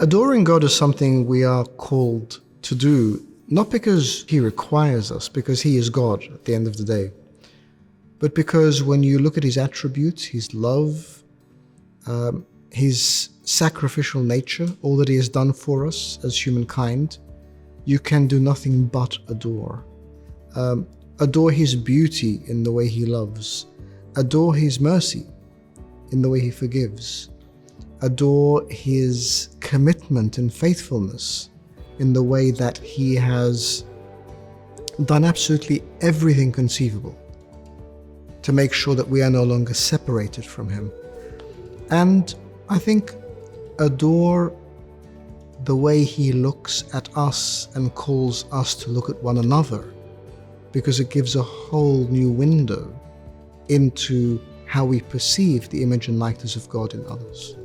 Adoring God is something we are called to do, not because He requires us, because He is God at the end of the day, but because when you look at His attributes, His love, His sacrificial nature, all that He has done for us as humankind, you can do nothing but adore. Adore His beauty in the way He loves. Adore His mercy in the way He forgives. Adore His commitment and faithfulness in the way that He has done absolutely everything conceivable to make sure that we are no longer separated from Him. And I think adore the way He looks at us and calls us to look at one another, because it gives a whole new window into how we perceive the image and likeness of God in others.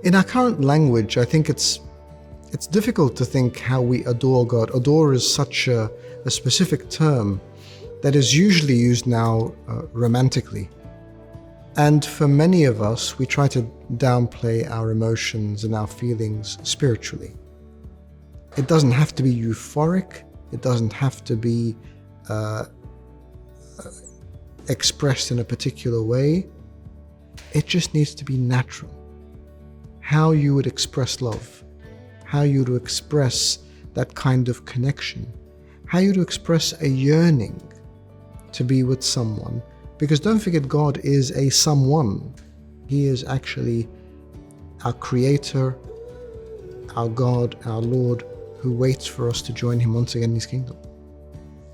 In our current language, I think it's difficult to think how we adore God. Adore is such a specific term that is usually used now romantically. And for many of us, we try to downplay our emotions and our feelings spiritually. It doesn't have to be euphoric. It doesn't have to be expressed in a particular way. It just needs to be natural. How you would express love, how you would express that kind of connection, how you would express a yearning to be with someone. Because don't forget, God is a someone. He is actually our Creator, our God, our Lord, who waits for us to join Him once again in His kingdom.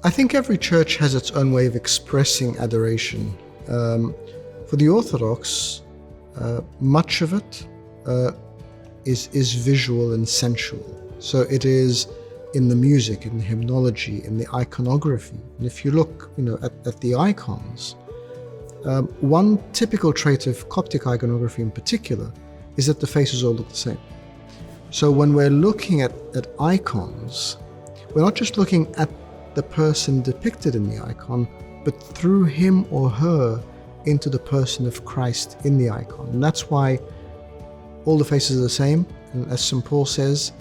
I think every church has its own way of expressing adoration. For the Orthodox, much of it is visual and sensual. So it is in the music, in the hymnology, in the iconography. And if you look, at the icons, one typical trait of Coptic iconography in particular is that the faces all look the same. So when we're looking at icons, we're not just looking at the person depicted in the icon, but through him or her into the person of Christ in the icon. And that's why all the faces are the same. And as St. Paul says,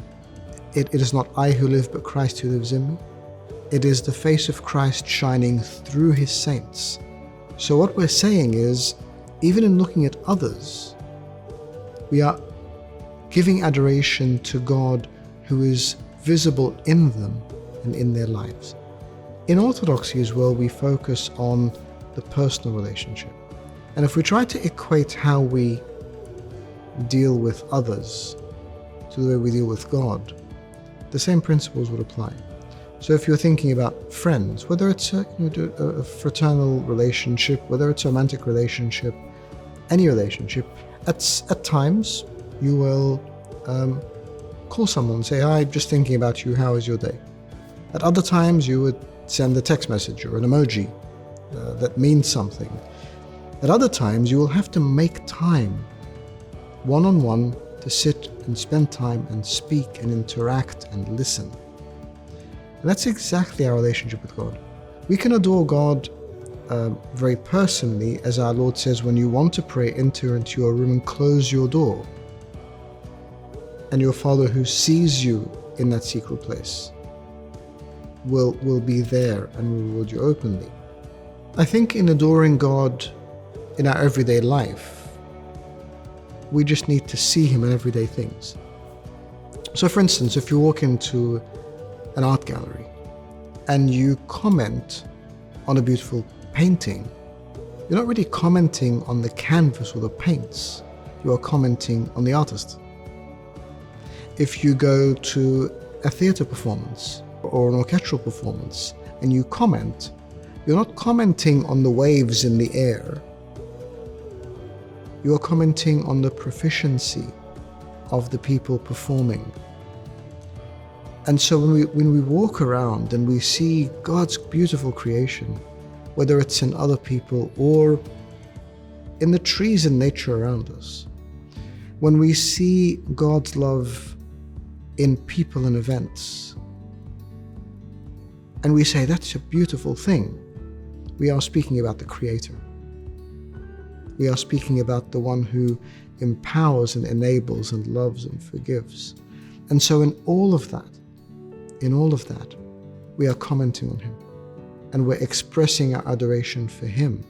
it is not I who live, but Christ who lives in me. It is the face of Christ shining through His saints. So what we're saying is, even in looking at others, we are giving adoration to God who is visible in them and in their lives. In Orthodoxy as well, we focus on the personal relationship. And if we try to equate how we deal with others to the way we deal with God, the same principles would apply. So if you're thinking about friends, whether it's a fraternal relationship, whether it's a romantic relationship, any relationship, at times you will call someone and say, "Hi, I'm just thinking about you, how is your day?" At other times you would send a text message or an emoji that means something. At other times you will have to make time one-on-one to sit and spend time and speak and interact and listen. And that's exactly our relationship with God. We can adore God very personally, as our Lord says, when you want to pray, enter into your room and close your door. And your Father who sees you in that secret place will be there and will reward you openly. I think in adoring God in our everyday life, we just need to see Him in everyday things. So for instance, if you walk into an art gallery and you comment on a beautiful painting, you're not really commenting on the canvas or the paints, you are commenting on the artist. If you go to a theatre performance or an orchestral performance and you comment, you're not commenting on the waves in the air, you are commenting on the proficiency of the people performing. And so when we walk around and we see God's beautiful creation, whether it's in other people or in the trees and nature around us, when we see God's love in people and events, and we say that's a beautiful thing, we are speaking about the Creator. We are speaking about the one who empowers and enables and loves and forgives. And so in all of that, we are commenting on him. And we're expressing our adoration for him